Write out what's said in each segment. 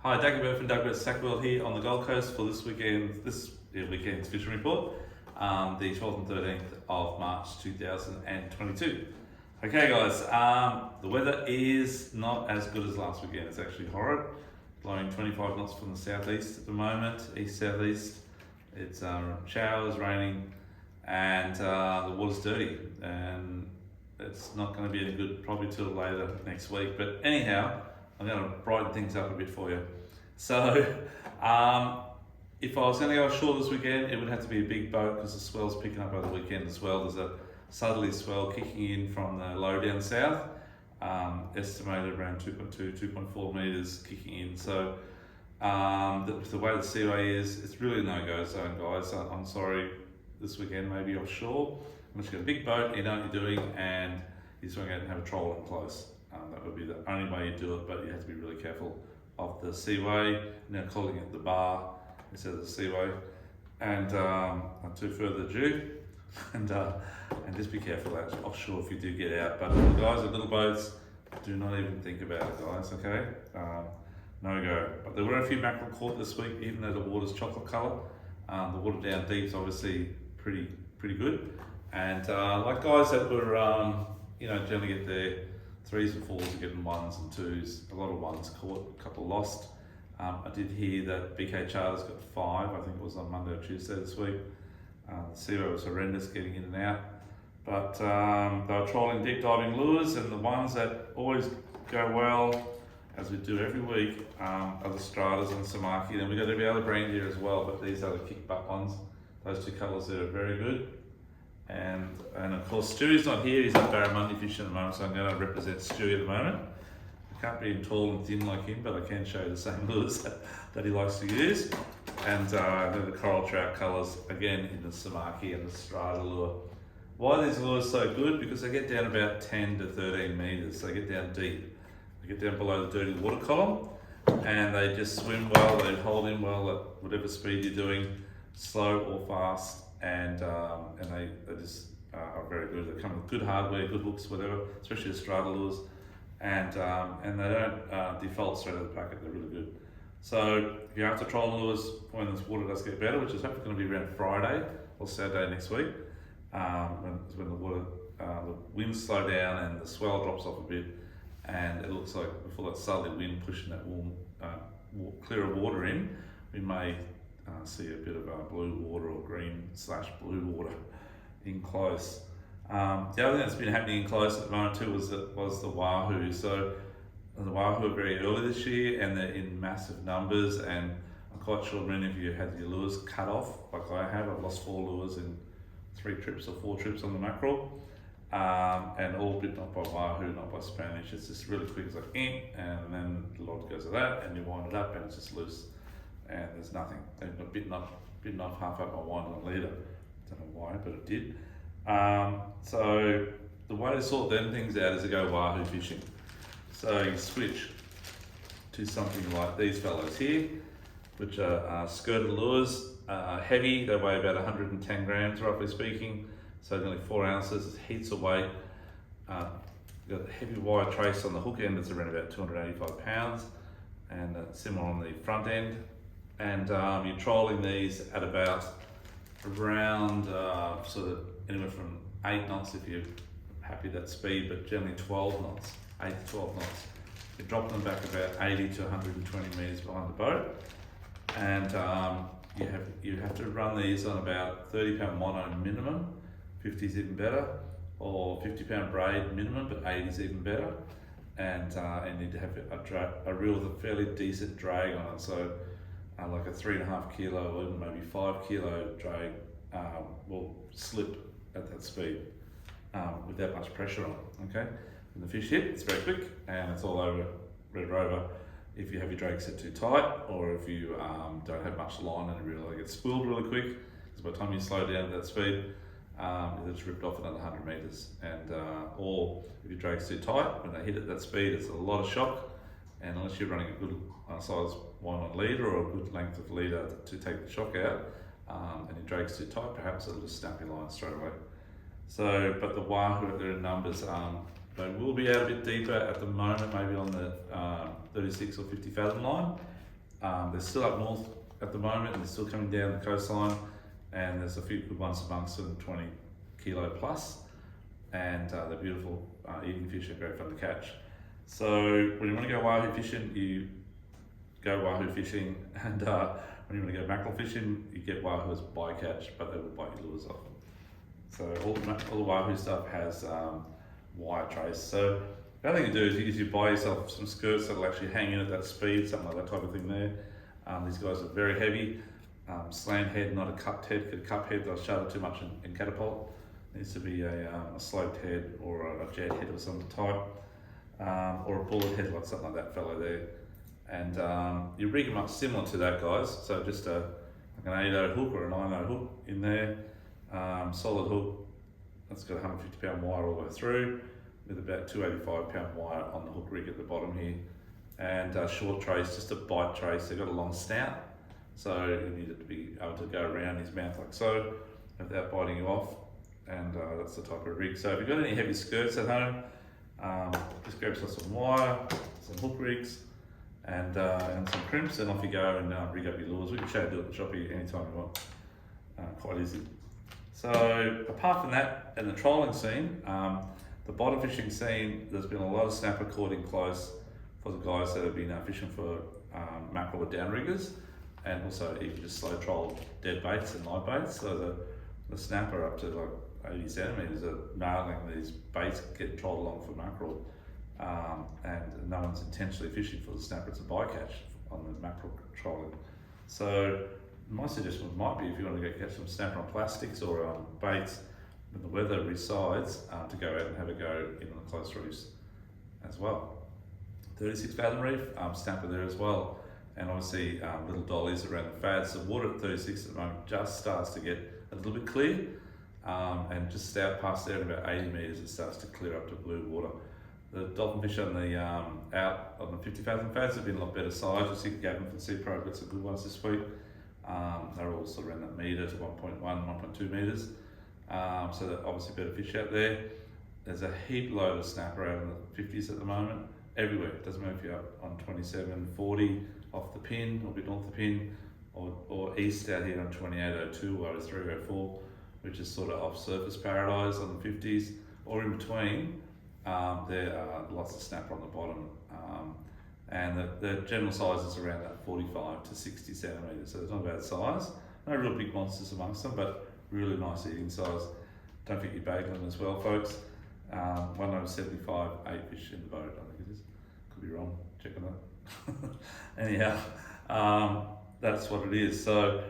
Hi, Dagobert from Dagobert Sackworld here on the Gold Coast for this weekend's fishing report, the 12th and 13th of March 2022. Okay guys, the weather is not as good as last weekend. It's actually horrid, blowing 25 knots from the southeast at the moment, east-southeast. It's showers, raining, and the water's dirty, and it's not going to be any good probably till later next week. But anyhow, I'm going to brighten things up a bit for you. So, if I was going to go ashore this weekend, it would have to be a big boat because the swell's picking up over the weekend as well. There's a southerly swell kicking in from the low down south, estimated around 2.2, 2.4 metres kicking in. So, the way the seaway is, it's really a no-go zone, guys. I'm sorry, this weekend maybe offshore. Unless you've got a big boat, you know what you're doing, and you just want to go and have a troll in close. That would be the only way you do it, but you have to be really careful of the seaway. Now calling it the bar instead of the seaway. And to further ado, and just be careful out offshore if you do get out. But the guys with little boats, do not even think about it, guys. Okay, no go. But there were a few mackerel caught this week, even though the water's chocolate colour. The water down deep is obviously pretty good. And like guys that were generally get their 3s and 4s are getting 1s and 2s, a lot of 1s caught, a couple lost. I did hear that BK Charter's got 5, I think it was on Monday or Tuesday this week. The seaway was horrendous getting in and out. But they were trolling deep diving lures, and the ones that always go well, as we do every week, are the Stratas and Samaki. Then we've got every other brand here as well, but these are the kick butt ones. Those two colours there are very good. And of course Stewie's not here, he's at Barramundi fishing at the moment, so I'm going to represent Stewie at the moment. I can't be tall and thin like him, but I can show you the same lures that he likes to use. And the coral trout colours, again in the Samaki and the Strata lure. Why are these lures so good? Because they get down about 10 to 13 metres, they get down deep. They get down below the dirty water column, and they just swim well, they hold in well at whatever speed you're doing, slow or fast. And they just are very good. They come with good hardware, good hooks, whatever, especially the Strata lures, and they don't default straight out of the packet. They're really good. So if you're after trolling lures when this water does get better, which is hopefully going to be around Friday or Saturday next week, when the winds slow down and the swell drops off a bit, and it looks like before that southerly wind pushing that warm, clearer water in, we may see a bit of blue water or green/blue water in close. The other thing that's been happening in close at the moment too was the Wahoo. So the Wahoo are very early this year, and they're in massive numbers, and I'm quite sure many of you had your lures cut off like I have. I've lost 4 lures in 3 trips or 4 trips on the mackerel, and all bitten off by Wahoo, not by Spanish. It's just really quick, it's like and then the rod goes to that, and you wind it up and it's just loose. And there's nothing. They've got bitten off half up my wind on leader. Don't know why, but it did. So the way to sort them things out is to go Wahoo fishing. So you switch to something like these fellows here, which are skirted lures, heavy. They weigh about 110 grams, roughly speaking. So nearly 4 ounces. It's heaps of weight. You've got a heavy wire trace on the hook end. It's around about 285 pounds, and similar on the front end. And you're trolling these at about around sort of anywhere from 8 knots if you're happy with that speed, but generally 12 knots, 8 to 12 knots. You're dropping them back about 80 to 120 metres behind the boat, and you have to run these on about 30 pound mono minimum, 50 is even better, or 50 pound braid minimum, but 80 is even better, and you need to have a reel with a fairly decent drag on it. So like a 3.5 kilo or even maybe 5 kilo drag will slip at that speed with that much pressure on it. Okay, when the fish hit, it's very quick and it's all over, Red Rover. If you have your drag set too tight, or if you don't have much line and it really gets spooled really quick, because by the time you slow down at that speed, it's ripped off another 100 metres. And or if your drag's too tight, when they hit at that speed, it's a lot of shock. And unless you're running a good size 1-on leader or a good length of leader to take the shock out, and your drag's too tight, perhaps it'll just snap your line straight away. So, but the Wahoo, they're in numbers. They will be out a bit deeper at the moment, maybe on the 36 or 50 fathom line, They're still up north at the moment, and they're still coming down the coastline, and there's a few good ones amongst them, 20 kilo plus, and they're beautiful eating fish. They're great fun to catch. So when you want to go wahoo fishing, you go wahoo fishing, and when you want to go mackerel fishing, you get wahoo as bycatch, but they will bite your lures off. So all the wahoo stuff has wire trace. So the other thing to do is you buy yourself some skirts that'll actually hang in at that speed, something like that type of thing there. These guys are very heavy. Slant head, not a cupped head. A cupped head, they'll shove it too much in catapult. It needs to be a sloped head or a jet head of some type, or a bullet head like something like that fellow there. And you rig them up similar to that, guys. So just like an 8/0 hook or a 9/0 hook in there. Solid hook, that's got a 150 pound wire all the way through, with about 285 pound wire on the hook rig at the bottom here. And short trace, just a bite trace. They've got a long snout, so you need it to be able to go around his mouth like so, without biting you off. And that's the type of rig. So if you've got any heavy skirts at home, just grab yourself some wire, some hook rigs, and some crimps, and off you go and rig up your lures. We can show you do it at the shop here anytime you want. Quite easy. So apart from that, in the trolling scene, the bottom fishing scene, there's been a lot of snapper caught in close for the guys that have been fishing for mackerel with downriggers, and also even just slow troll dead baits and live baits. So the snapper up to like 80 centimetres are nailing these baits, get trolled along for mackerel, and no one's intentionally fishing for the snapper. It's a bycatch on the mackerel trolling. So my suggestion might be, if you want to go catch some snapper on plastics or baits when the weather resides, to go out and have a go in the close reefs as well. 36 fathom reef, snapper there as well, and obviously little dollies around the fads. The water at 36 at the moment just starts to get a little bit clear, and just out past there at about 80 metres it starts to clear up to blue water. The dolphin fish on the out on the 50 fathom fads have been a lot better size. You'll see Gavin from Sea Pro got some good ones this week. They're all sort of around that metre to 1.1, 1.2 metres. So they're obviously better fish out there. There's a heap load of snapper out in the 50s at the moment, everywhere. It doesn't matter if you're up on 27, 40 off the pin, or a bit north the pin, or east out here on 2802 or 304, which is sort of off surface paradise on the 50s, or in between. There are lots of snapper on the bottom. And the general size is around that 45 to 60 centimetres, so it's not a bad size. No real big monsters amongst them, but really nice eating size. Don't forget your bagling as well, folks. 175, 8 fish in the boat, I think it is. Could be wrong, check on that. Anyhow, that's what it is. So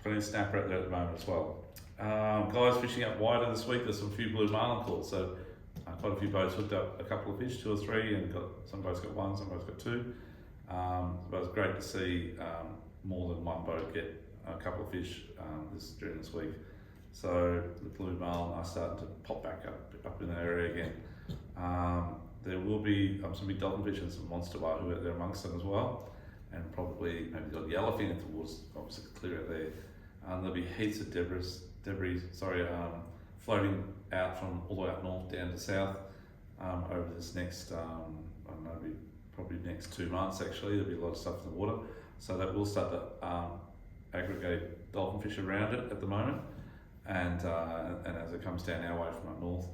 plenty of snapper out there at the moment as well. Guys fishing up wider this week, there's some few blue marlin caught, so quite a few boats hooked up a couple of fish, 2 or 3, and some boats got 1, some boats got 2. But it's great to see more than one boat get a couple of fish during this week. So the blue marlin are starting to pop back up in the area again. There will be some big dolphin fish and some monster wahoo out there amongst them as well, and probably maybe got yellowfin if the water's obviously clear out there. There'll be heaps of debris, floating out from all the way up north down to south over this next, I don't know, probably next 2 months actually. There'll be a lot of stuff in the water, so that will start to aggregate dolphin fish around it at the moment, and as it comes down our way from up north,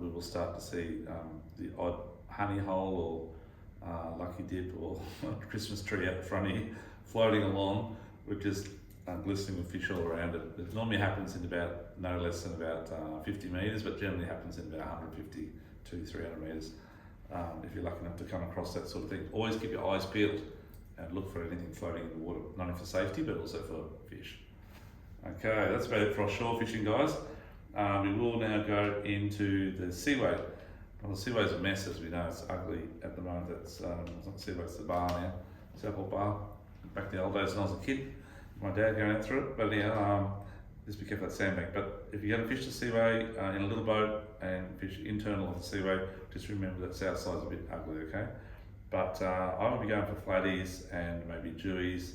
we will start to see the odd honey hole or lucky dip or Christmas tree out the front here floating along with just glistening with fish all around it. It normally happens in about no less than about 50 metres, but generally happens in about 150 to 300 metres. If you're lucky enough to come across that sort of thing, always keep your eyes peeled and look for anything floating in the water, not only for safety but also for fish. Okay, that's about it for our shore fishing, guys. We will now go into the seaway. Well, the seaway's a mess, as we know. It's ugly at the moment. It's not the seaway, it's the bar now. Southport Bar. Back in the old days when I was a kid, my dad going out through it. But yeah, just be careful of that sandbank. But if you're going to fish the seaway in a little boat and fish internal of the seaway, just remember that south side's a bit ugly, okay? But I would be going for flatties and maybe jewies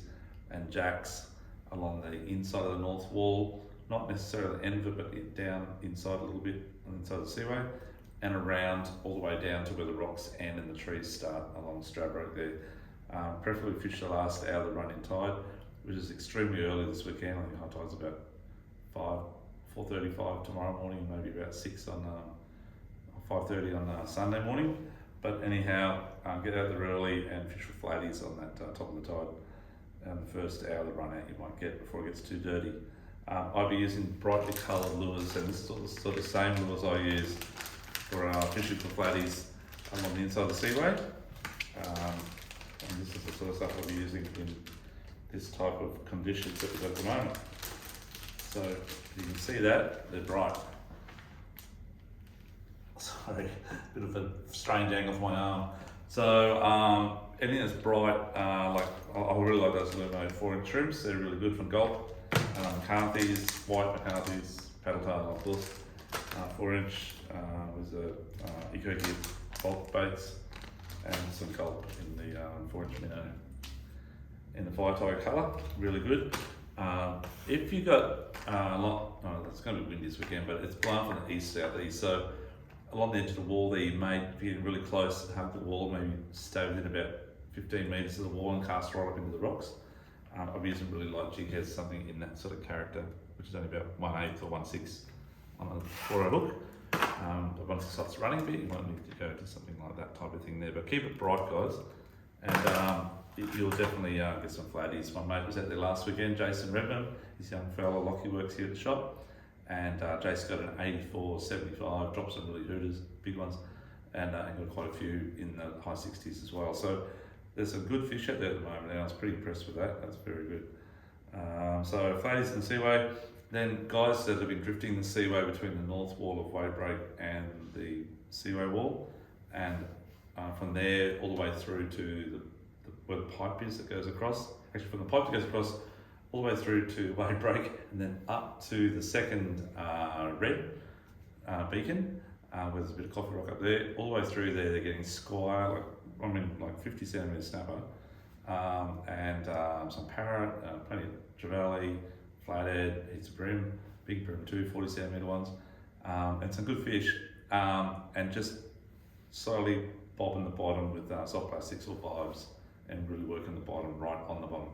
and jacks along the inside of the north wall, not necessarily the end of it, but down inside a little bit on the inside of the seaway, and around all the way down to where the rocks end and the trees start along Stradbroke there. Preferably fish the last hour of the run-in tide, which is extremely early this weekend. I think high tide's about 4:35 tomorrow morning, maybe about 6 on 5:30 on Sunday morning. But anyhow, get out there early and fish with flatties on that top of the tide. And the first hour of the run out you might get before it gets too dirty. I'll be using brightly coloured lures, and this is sort of the same lures I use for fishing for flatties along the inside of the seaway. And this is the sort of stuff I'll be using in this type of conditions that we've got at the moment. So you can see that, they're bright. Sorry, bit of a strange angle for my arm. So anything that's bright, like I really like those Lumo 4-inch shrimps. They're really good from Gulp. McCarthy's, white McCarthy's, paddle tail of course. 4-inch with the Eco Gear bulk baits, and some Gulp in the 4-inch minnow in the fire tiger colour. Really good. If you got it's going to be windy this weekend, but it's blowing from the east southeast, so along the edge of the wall there, you may, if you're getting really close, hug the wall, maybe stay within about 15 metres of the wall and cast right up into the rocks. I'll be using really light jig heads, something in that sort of character, which is only about 1/8 or 1/6 on a 4-hour hook. But once it starts running a bit, you might need to go to something like that type of thing there. But keep it bright, guys, and you'll definitely get some flatties. My mate was out there last weekend, Jason Redmond, his young fella, Lockie works here at the shop, and Jason got an 84-75, dropped some really hooters, big ones, and got quite a few in the high 60s as well. So there's some good fish out there at the moment, and I was pretty impressed with that. That's very good. So flatties in the seaway. Then guys that have been drifting the seaway between the north wall of Wadebreak and the seaway wall, and from there all the way through to where the pipe is that goes across. Actually, from the pipe that goes across all the way through to Wadebreak, and then up to the second red beacon, where there's a bit of coffee rock up there. All the way through there, they're getting squire, like 50 centimetre snapper, and some parrot, plenty of trevally, flathead, heaps of bream, big bream too, 40 centimetre ones, and some good fish, and just slowly bobbing the bottom with soft bass 6 or 5s, and really working the bottom right on the bottom,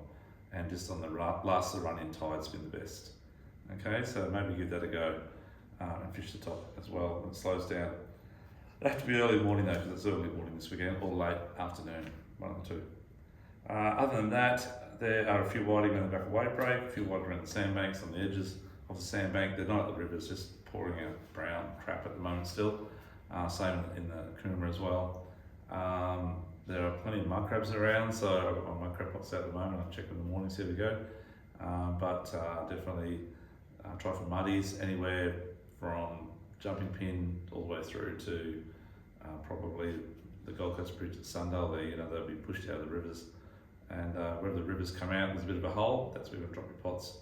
and just on the last of the run-in tide's been the best. Okay, so maybe give that a go, and fish the top as well when it slows down. They have to be early morning though, because it's early morning this weekend, or late afternoon, one of the two. Other than that, there are a few whiting on the back of Wadebreak, a few whiting around the sandbanks on the edges of the sandbank. They're not at the river, it's just pouring out brown crap at the moment still. Same in the Coomera as well. There are plenty of mud crabs around, so I've got my mud crab pots out at the moment. I'll check in the morning, see how we go. But definitely try for muddies, anywhere from jumping pin all the way through to probably the Gold Coast Bridge at Sundale there. They'll be pushed out of the rivers, and where the rivers come out, there's a bit of a hole, that's where you're going to drop your pots,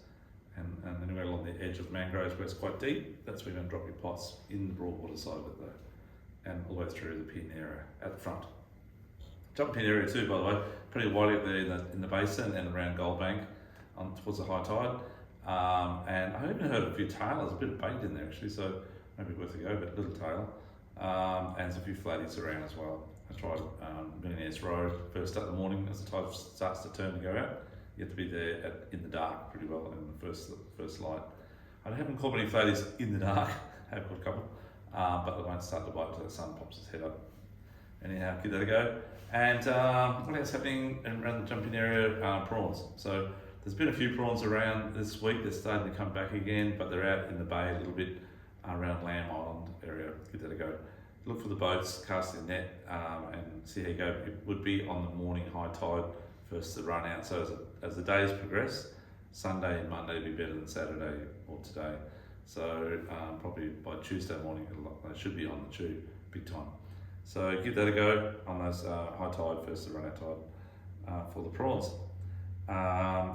and anywhere along the edge of mangroves where it's quite deep, that's where you're going to drop your pots in the broadwater side of it though, and all the way through the pin area at the front. Jump pin area too, by the way, pretty wide up there in the basin and around Goldbank towards the high tide, and I even heard a few tailers, a bit of bait in there actually, so maybe worth a go, but little tail, and there's a few flatties around as well. I tried Millionaire's Road first up in the morning as the tide starts to turn to go out. You have to be there in the dark pretty well in the first light. I haven't caught many flatties in the dark, I have caught a couple, but they won't start to bite until the sun pops its head up. Anyhow, give that a go. And what else happening around the jumping area? Prawns. So there's been a few prawns around this week. They're starting to come back again, but they're out in the bay a little bit around Lamb Island area. Give that a go. Look for the boats, cast your net, and see how you go. It would be on the morning high tide first to run out. So as the days progress, Sunday and Monday will be better than Saturday or today. So probably by Tuesday morning, they should be on the tube big time. So give that a go on those high tide first to run out tide for the prawns.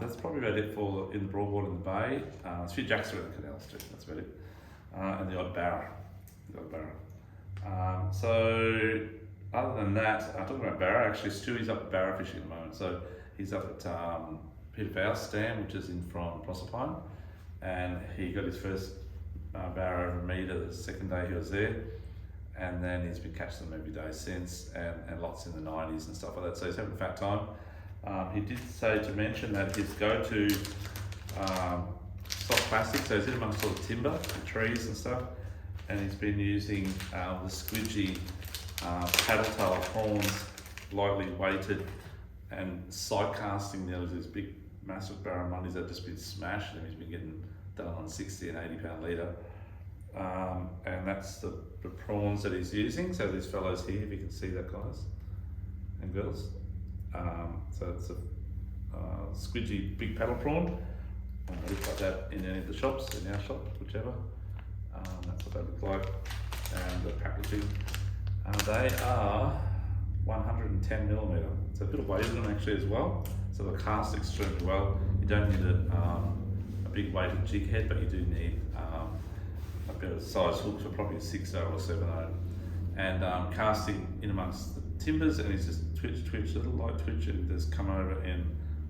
That's probably about it for in the broadwater in the bay. There's a few jacks around the canals too, that's about it. And the odd barra. So other than that, talking about barra, actually Stewie's up at barra fishing at the moment. So he's up at Peter Faust's dam, which is in from Proserpine, and he got his first barra over a metre the second day he was there, and then he's been catching them every day since, and lots in the 90s and stuff like that. So he's having a fat time. He did say to mention that his go-to soft plastic, so he's in amongst all the timber and trees and stuff, and he's been using the squidgy paddle tail prawns, lightly weighted, and side casting. There was these big massive barramundi that have just been smashed, and he's been getting done on 60 and 80 pound leader. And that's the prawns that he's using. So these fellows here, if you can see that, guys and girls. So it's a squidgy big paddle prawn. It looks like that in any of the shops, in our shop, whichever. That's what they look like. And the packaging. They are 110 millimetre. It's a bit of weight in them actually as well. So they cast extremely well. You don't need a big weighted jig head, but you do need a bit of size hooks for probably a 6/0 or 7/0. And casting in amongst the timbers, and he's just twitch, little light twitch, and just come over, and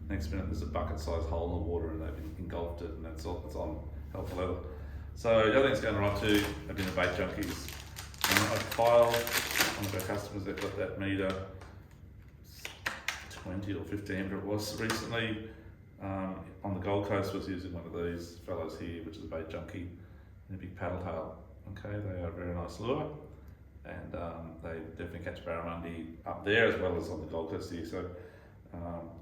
next minute there's a bucket sized hole in the water, and they've engulfed it, and that's all, it's on helpful level. So the other thing's going right too, I've been a bait junkies. I filed one of our customers that got that meter 20 or 15 whatever it was recently, on the Gold Coast, was using one of these fellows here, which is a bait junkie, and a big paddle tail. Okay, they are a very nice lure, and they definitely catch barramundi up there as well as on the Gold Coast here. So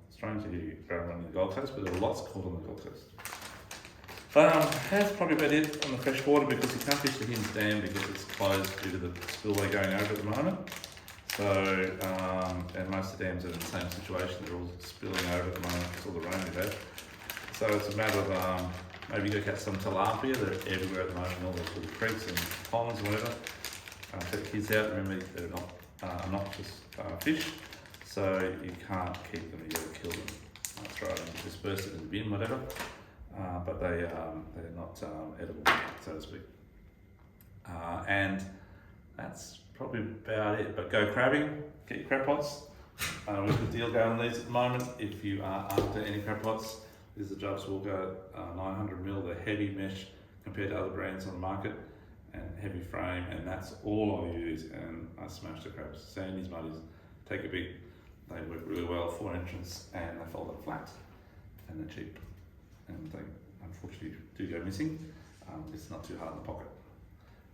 strange to hear barramundi on the Gold Coast, but there are lots caught on the Gold Coast. That's probably about it on the fresh water, because you can't fish the Hinds Dam because it's closed due to the spillway going over at the moment. So, and most of the dams are in the same situation, they're all spilling over at the moment because all the rain we've had. So it's a matter of maybe go catch some tilapia, they're everywhere at the moment in all those little creeks and ponds and whatever. Take the kids out, remember they're not noxious fish, so you can't keep them, you gotta kill them. Throw them, disperse it in the bin, whatever. But they're not edible, so to speak. And that's probably about it. But go crabbing, get your crab pots. We've got a deal going on these at the moment. If you are after any crab pots, this is the Jobs Walker 900mm, the heavy mesh compared to other brands on the market, and heavy frame, and that's all I use, and I smash the crabs. Sandies, muddies, take a big. They work really well, 4 entrance, and they fold up flat, and they're cheap. And they unfortunately do go missing. It's not too hard in the pocket.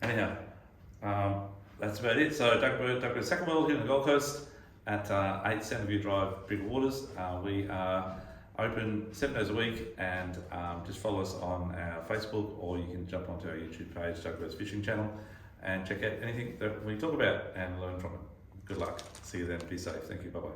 Anyhow, that's about it. So Duckbird Second World here in the Gold Coast at 8 Centreview Drive, Big Waters. We are open 7 days a week, and just follow us on our Facebook, or you can jump onto our YouTube page, Duckbird's Fishing Channel, and check out anything that we talk about and learn from it. Good luck. See you then. Be safe. Thank you. Bye-bye.